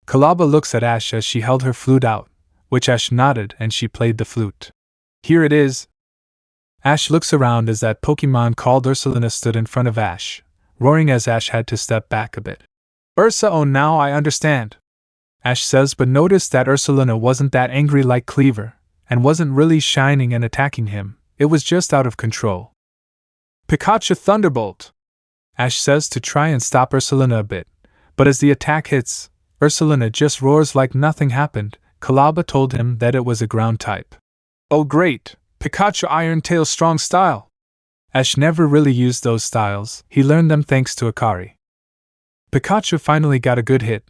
Kalaba looks at Ash as she held her flute out, which Ash nodded and she played the flute. Here it is. Ash looks around as that Pokémon called Ursaluna stood in front of Ash, roaring as Ash had to step back a bit. Ursa, oh now I understand. Ash says, but noticed that Ursaluna wasn't that angry like Cleaver, and wasn't really shining and attacking him, it was just out of control. Pikachu Thunderbolt! Ash says to try and stop Ursaluna a bit, but as the attack hits, Ursaluna just roars like nothing happened. Kalaba told him that it was a ground type. Oh great, Pikachu Iron Tail Strong Style. Ash never really used those styles, he learned them thanks to Akari. Pikachu finally got a good hit,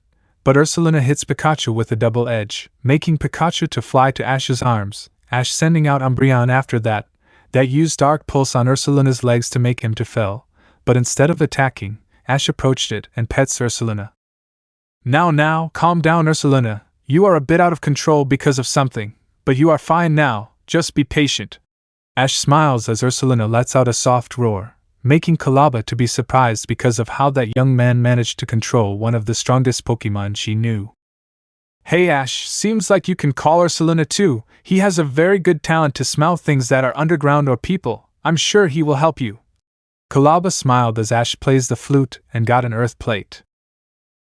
but Ursaluna hits Pikachu with a double edge, making Pikachu to fly to Ash's arms, Ash sending out Umbreon after that used Dark Pulse on Ursaluna's legs to make him to fell, but instead of attacking, Ash approached it and pets Ursaluna. Now, calm down Ursaluna, you are a bit out of control because of something, but you are fine now, just be patient. Ash smiles as Ursaluna lets out a soft roar, making Kalaba to be surprised because of how that young man managed to control one of the strongest Pokémon she knew. Hey Ash, seems like you can call Ursaluna too, he has a very good talent to smell things that are underground or people, I'm sure he will help you. Kalaba smiled as Ash plays the flute and got an earth plate.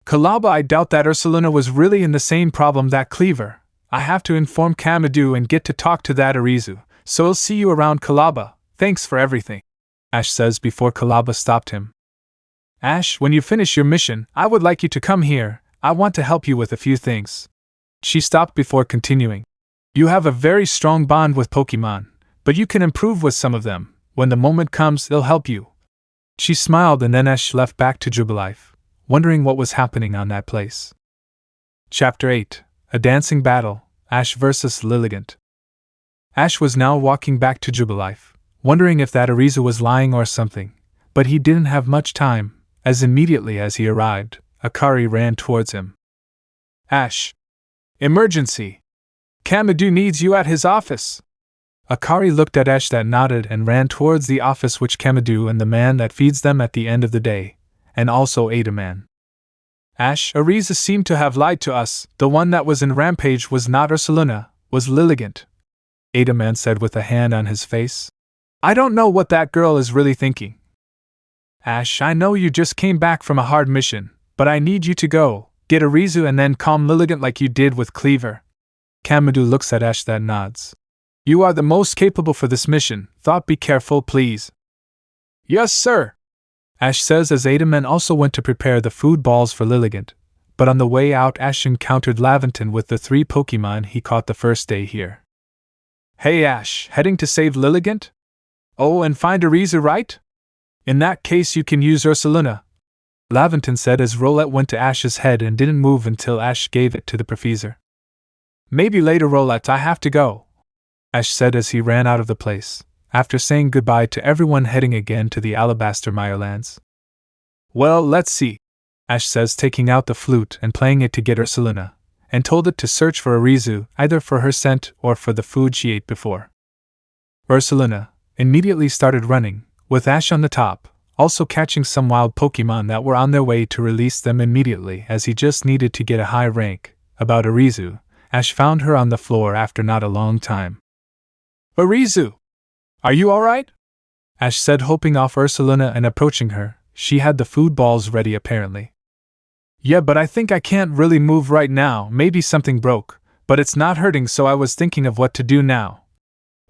Kalaba, I doubt that Ursaluna was really in the same problem that Cleaver. I have to inform Kamadu and get to talk to that Arizu, so I'll see you around Kalaba, thanks for everything, Ash says before Kalaba stopped him. Ash, when you finish your mission, I would like you to come here, I want to help you with a few things. She stopped before continuing. You have a very strong bond with Pokémon, but you can improve with some of them. When the moment comes, they'll help you. She smiled and then Ash left back to Jubilife, wondering what was happening on that place. Chapter 8. A Dancing Battle, Ash vs. Lilligant. Ash was now walking back to Jubilife, wondering if that Arizu was lying or something, but he didn't have much time, as immediately as he arrived, Akari ran towards him. Ash! Emergency! Kamadu needs you at his office! Akari looked at Ash that nodded and ran towards the office which Kamadu and the man that feeds them at the end of the day, and also Adaman. Ash, Arizu seemed to have lied to us, the one that was in Rampage was not Ursaluna, was Lilligant, Adaman said with a hand on his face. I don't know what that girl is really thinking. Ash, I know you just came back from a hard mission, but I need you to go, get Arizu and then calm Lilligant like you did with Cleaver. Kamadu looks at Ash that nods. You are the most capable for this mission, thought be careful please. Yes sir, Ash says as Adaman also went to prepare the food balls for Lilligant, but on the way out Ash encountered Laventon with the 3 Pokémon he caught the first day here. Hey Ash, heading to save Lilligant? Oh, and find Arizu, right? In that case you can use Ursaluna, Laventon said as Rowlet went to Ash's head and didn't move until Ash gave it to the Professor. Maybe later Rowlet, I have to go, Ash said as he ran out of the place, after saying goodbye to everyone heading again to the Alabaster Mirelands. Well, let's see, Ash says taking out the flute and playing it to get Ursaluna, and told it to search for Arizu either for her scent or for the food she ate before. Ursaluna immediately started running, with Ash on the top, also catching some wild Pokémon that were on their way to release them immediately as he just needed to get a high rank. About Arizu, Ash found her on the floor after not a long time. Arizu! Are you alright? Ash said, hopping off Ursaluna and approaching her. She had the food balls ready apparently. Yeah, but I think I can't really move right now, maybe something broke, but it's not hurting so I was thinking of what to do now.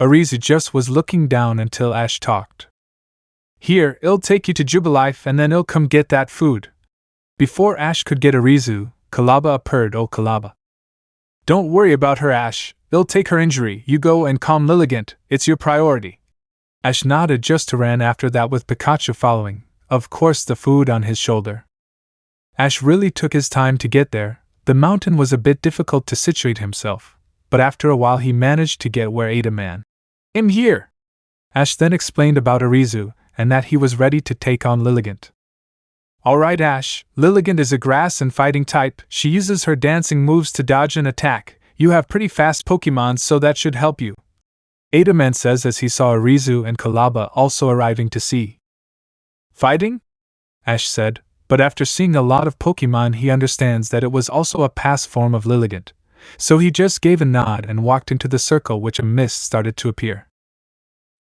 Arizu just was looking down until Ash talked. Here, I'll take you to Jubilife and then I'll come get that food. Before Ash could get Arizu, Kalaba appeared. Oh Kalaba. Don't worry about her Ash, I'll take her injury, you go and calm Lilligant, it's your priority. Ash nodded just to ran after that with Pikachu following, of course the food on his shoulder. Ash really took his time to get there, the mountain was a bit difficult to situate himself, but after a while he managed to get where Adaman. I'm here! Ash then explained about Arizu, and that he was ready to take on Lilligant. Alright Ash, Lilligant is a grass and fighting type, she uses her dancing moves to dodge and attack, you have pretty fast Pokémon so that should help you. Adaman says as he saw Arizu and Kalaba also arriving to see. Fighting? Ash said, but after seeing a lot of Pokémon he understands that it was also a past form of Lilligant, so he just gave a nod and walked into the circle which a mist started to appear.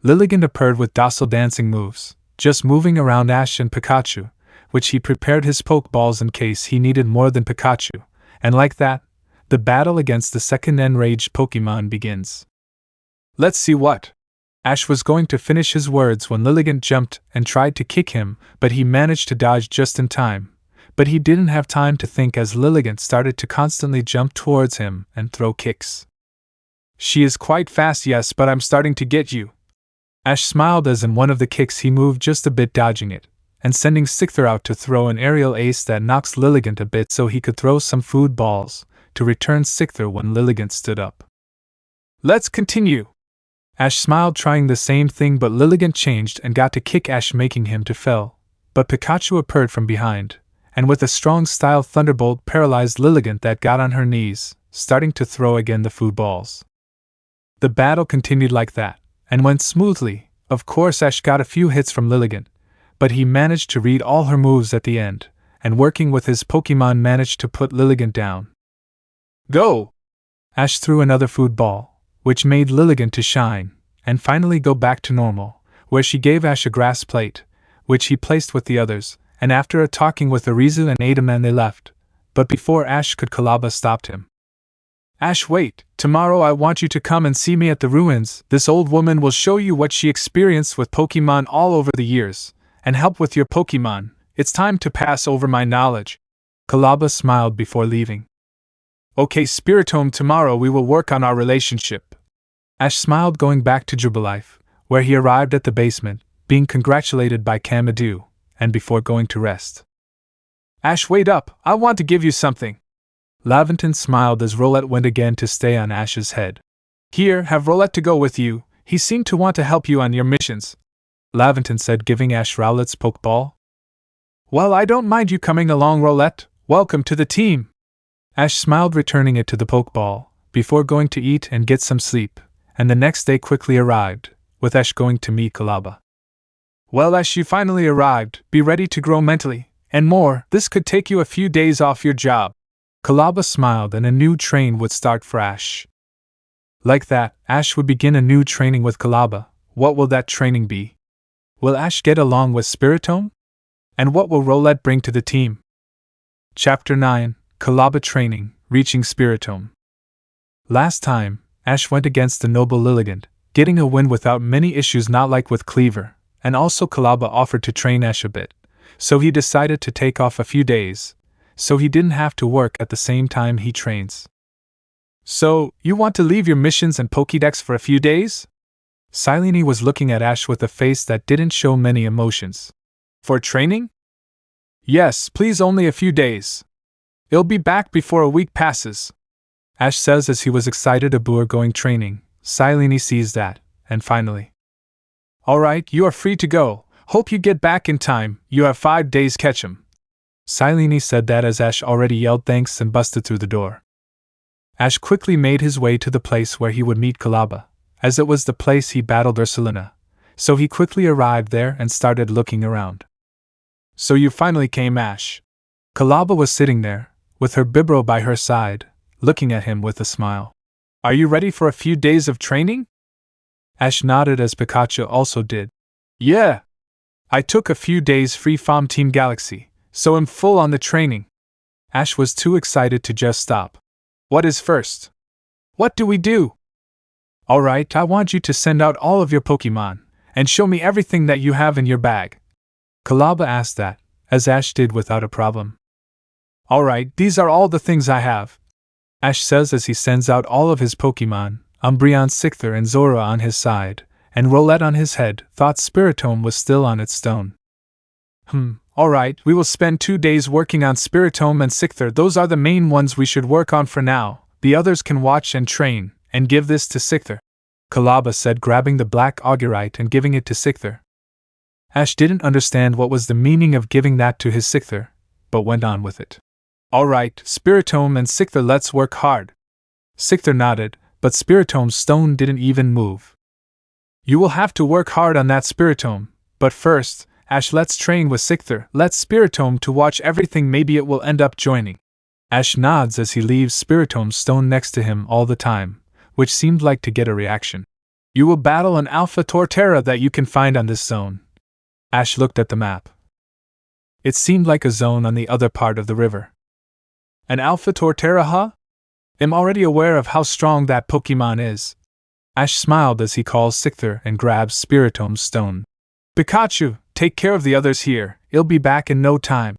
Lilligant appeared with docile dancing moves, just moving around Ash and Pikachu, which he prepared his Pokeballs in case he needed more than Pikachu, and like that, the battle against the second enraged Pokémon begins. Let's see what. Ash was going to finish his words when Lilligant jumped and tried to kick him, but he managed to dodge just in time. But he didn't have time to think as Lilligant started to constantly jump towards him and throw kicks. She is quite fast, yes, but I'm starting to get you. Ash smiled as in one of the kicks he moved just a bit, dodging it, and sending Scyther out to throw an aerial ace that knocks Lilligant a bit so he could throw some food balls to return Scyther when Lilligant stood up. Let's continue. Ash smiled, trying the same thing, but Lilligant changed and got to kick Ash, making him to fell. But Pikachu appeared from behind, and with a strong style thunderbolt paralyzed Lilligant that got on her knees, starting to throw again the food balls. The battle continued like that, and went smoothly. Of course, Ash got a few hits from Lilligant, but he managed to read all her moves at the end, and working with his Pokémon managed to put Lilligant down. Go! Ash threw another food ball, which made Lilligant to shine, and finally go back to normal, where she gave Ash a grass plate, which he placed with the others, and after a talking with Arizu and Adaman they left, but before Ash could, Kalaba stopped him. Ash, wait, tomorrow I want you to come and see me at the ruins. This old woman will show you what she experienced with Pokémon all over the years, and help with your Pokémon. It's time to pass over my knowledge. Kalaba smiled before leaving. Okay, Spiritomb, tomorrow we will work on our relationship. Ash smiled, going back to Jubilife, where he arrived at the basement, being congratulated by Kamadou, and before going to rest. Ash, wait up, I want to give you something. Laventon smiled as Rowlet went again to stay on Ash's head. Here, have Rowlet to go with you, he seemed to want to help you on your missions. Laventon said, giving Ash Rowlet's Pokeball. Well, I don't mind you coming along, Rowlet, welcome to the team. Ash smiled, returning it to the Pokeball, before going to eat and get some sleep, and the next day quickly arrived, with Ash going to meet Kalaba. Well, Ash, you finally arrived, be ready to grow mentally, and more, this could take you a few days off your job. Kalaba smiled, and a new train would start for Ash. Like that, Ash would begin a new training with Kalaba. What will that training be? Will Ash get along with Spiritomb? And what will Rowlet bring to the team? Chapter 9, Kalaba Training, Reaching Spiritomb. Last time, Ash went against the noble Lilligant, getting a win without many issues, not like with Cleaver, and also Kalaba offered to train Ash a bit, so he decided to take off a few days, so he didn't have to work at the same time he trains. So, you want to leave your missions and Pokédex for a few days? Silene was looking at Ash with a face that didn't show many emotions. For training? Yes, please, only a few days. I'll be back before a week passes. Ash says as he was excited about going training. Silene sees that, and finally. Alright, you are free to go. Hope you get back in time. You have 5 days, Ketchum. Silene said that as Ash already yelled thanks and busted through the door. Ash quickly made his way to the place where he would meet Kalaba, as it was the place he battled Ursaluna, so he quickly arrived there and started looking around. So you finally came, Ash. Kalaba was sitting there, with her Bibro by her side, looking at him with a smile. Are you ready for a few days of training? Ash nodded as Pikachu also did. Yeah. I took a few days free from Team Galaxy, so I'm full on the training. Ash was too excited to just stop. What is first? What do we do? Alright, I want you to send out all of your Pokémon, and show me everything that you have in your bag. Kalaba asked that, as Ash did without a problem. Alright, these are all the things I have. Ash says as he sends out all of his Pokémon, Umbreon, Scyther and Zora on his side, and Rowlet on his head. Thought Spiritomb was still on its stone. Alright, we will spend 2 days working on Spiritomb and Scyther. Those are the main ones we should work on for now. The others can watch and train, and give this to Scyther. Kalaba said, grabbing the black augurite and giving it to Scyther. Ash didn't understand what was the meaning of giving that to his Scyther, but went on with it. Alright, Spiritomb and Scyther, let's work hard. Scyther nodded, but Spiritomb's stone didn't even move. You will have to work hard on that Spiritomb, but first, Ash, let's train with Scyther. Let's Spiritomb to watch everything, maybe it will end up joining. Ash nods as he leaves Spiritomb's stone next to him all the time, which seemed like to get a reaction. You will battle an Alpha Torterra that you can find on this zone. Ash looked at the map. It seemed like a zone on the other part of the river. An Alpha Torterra, huh? I'm already aware of how strong that Pokémon is. Ash smiled as he calls Scyther and grabs Spiritomb's stone. Pikachu, take care of the others here, I'll be back in no time.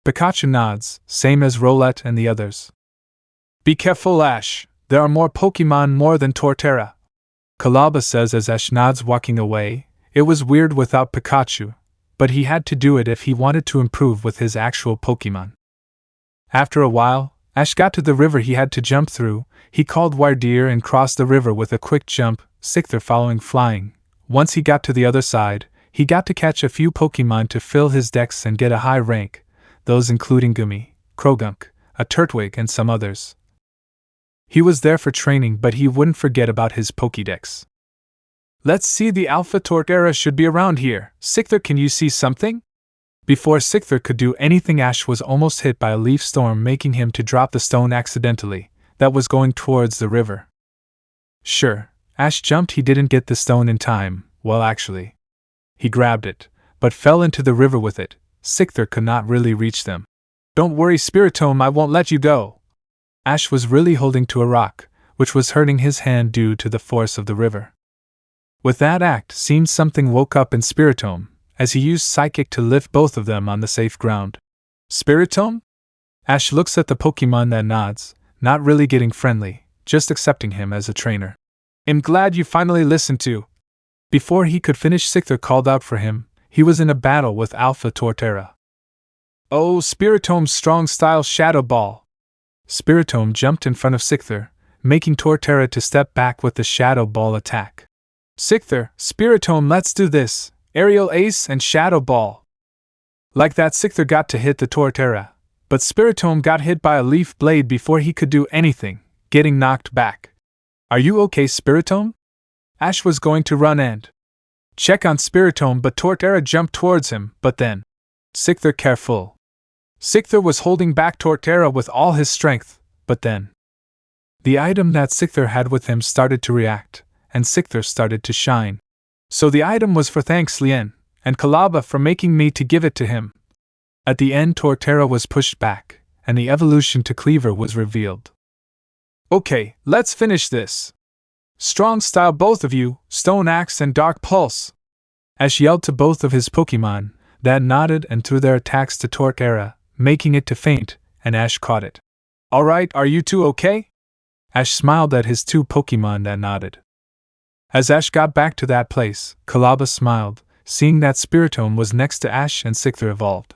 Pikachu nods, same as Rowlet and the others. Be careful, Ash, There are more Pokémon more than Torterra. Kalaba says as Ash nods walking away. It was weird without Pikachu, but he had to do it if he wanted to improve with his actual Pokémon. After a while, Ash got to the river he had to jump through. He called Wardeer and crossed the river with a quick jump, Scyther following flying. Once he got to the other side, he got to catch a few Pokémon to fill his dex and get a high rank, those including Gumi, Krogunk, a Turtwig and some others. He was there for training, but he wouldn't forget about his Pokédex. Let's see, the Alpha Torterra should be around here. Scyther, can you see something? Before Scyther could do anything, Ash was almost hit by a leaf storm, making him to drop the stone accidentally, that was going towards the river. Sure, Ash jumped, he didn't get the stone in time, well actually. He grabbed it, but fell into the river with it. Scyther could not really reach them. Don't worry Spiritomb, I won't let you go. Ash was really holding to a rock, which was hurting his hand due to the force of the river. With that act, seemed something woke up in Spiritomb, as he used Psychic to lift both of them on the safe ground. Spiritomb? Ash looks at the Pokémon that nods, not really getting friendly, just accepting him as a trainer. I'm glad you finally listened to. Before he could finish, Scyther called out for him. He was in a battle with Alpha Torterra. Oh, Spiritomb's strong style Shadow Ball. Spiritomb jumped in front of Scyther, making Torterra to step back with the Shadow Ball attack. Scyther, Spiritomb, let's do this. Aerial Ace and Shadow Ball. Like that, Scyther got to hit the Torterra, but Spiritomb got hit by a leaf blade before he could do anything, getting knocked back. Are you okay, Spiritomb? Ash was going to run and check on Spiritomb, but Torterra jumped towards him, but then Scyther, careful. Scyther was holding back Torterra with all his strength, but then the item that Scyther had with him started to react, and Scyther started to shine. So the item was for thanks Lien and Kalaba for making me to give it to him. At the end, Torterra was pushed back, and the evolution to Cleaver was revealed. Okay, let's finish this. Strong style both of you, Stone Axe and Dark Pulse. Ash yelled to both of his Pokémon, that nodded and threw their attacks to Torterra, making it to faint, and Ash caught it. Alright, are you two okay? Ash smiled at his two Pokémon that nodded. As Ash got back to that place, Kalaba smiled, seeing that Spiritomb was next to Ash and Scyther evolved.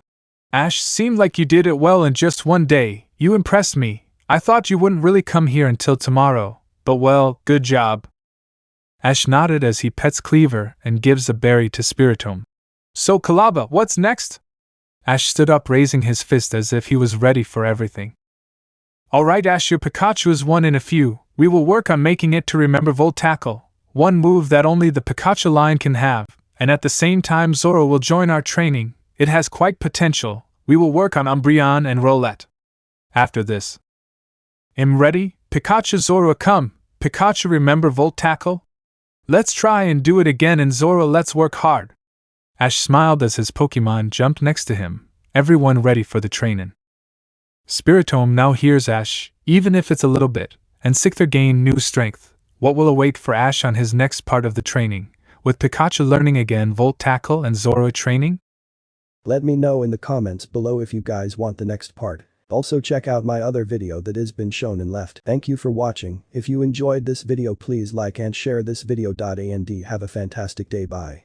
Ash, seemed like you did it well in just one day. You impressed me. I thought you wouldn't really come here until tomorrow, but well, good job. Ash nodded as he pets Cleaver and gives a berry to Spiritomb. So Kalaba, what's next? Ash stood up, raising his fist as if he was ready for everything. Alright Ash, your Pikachu is one in a few. We will work on making it to remember Volt Tackle, one move that only the Pikachu line can have, and at the same time Zoro will join our training. It has quite potential. We will work on Umbreon and Rowlet. After this, I'm ready. Pikachu, Zoro, come. Pikachu, remember Volt Tackle? Let's try and do it again, and Zoro, let's work hard. Ash smiled as his Pokémon jumped next to him, everyone ready for the training. Spiritomb now hears Ash, even if it's a little bit, and Scyther gained new strength. What will await for Ash on his next part of the training, with Pikachu learning again Volt Tackle and Zoro training? Let me know in the comments below if you guys want the next part. Also check out my other video that has been shown and left. Thank you for watching. If you enjoyed this video, please like and share this video. And have a fantastic day. Bye.